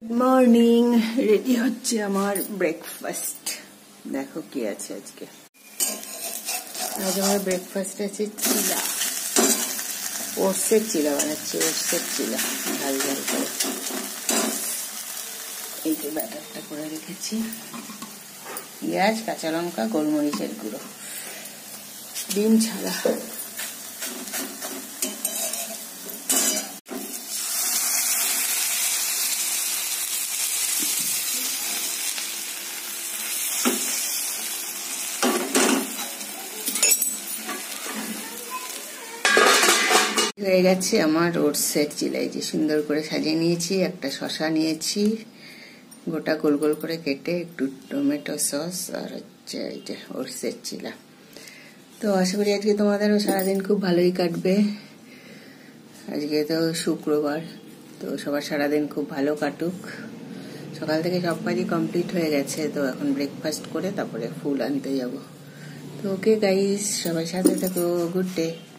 Good morning. Ready হচ্ছে আমার breakfast. দেখো কি আছে আজকে। আজ আমার ব্রেকফাস্ট আছে চিলা, ওটসের চিলা বানাচ্ছি। ওটসের চিলা ঝাল ঝাল করে। এই যে ব্যাটারটা করে রেখেছি, পেঁয়াজ, কাঁচা লঙ্কা, গোলমরিচের গুঁড়ো, ডিম ছাড়া। হয়ে গেছে আমার ওটসের চিলা। এই যে সুন্দর করে সাজিয়ে নিয়েছি। একটা শসা নিয়েছি গোটা গোল গোল করে কেটে, একটু টমেটো সস, আর হচ্ছে এই যে ওটসের চিলা। তো আশা করি আজকে তোমাদেরও সারাদিন খুব ভালোই কাটবে। আজকে তো শুক্রবার, তো সবার সারাদিন খুব ভালো কাটুক। সকাল থেকে সব কাজই কমপ্লিট হয়ে গেছে, তো এখন ব্রেকফাস্ট করে তারপরে ফুল আনতে যাব। তো ওকে গাইস, সবার সাথে থাকো। Good day.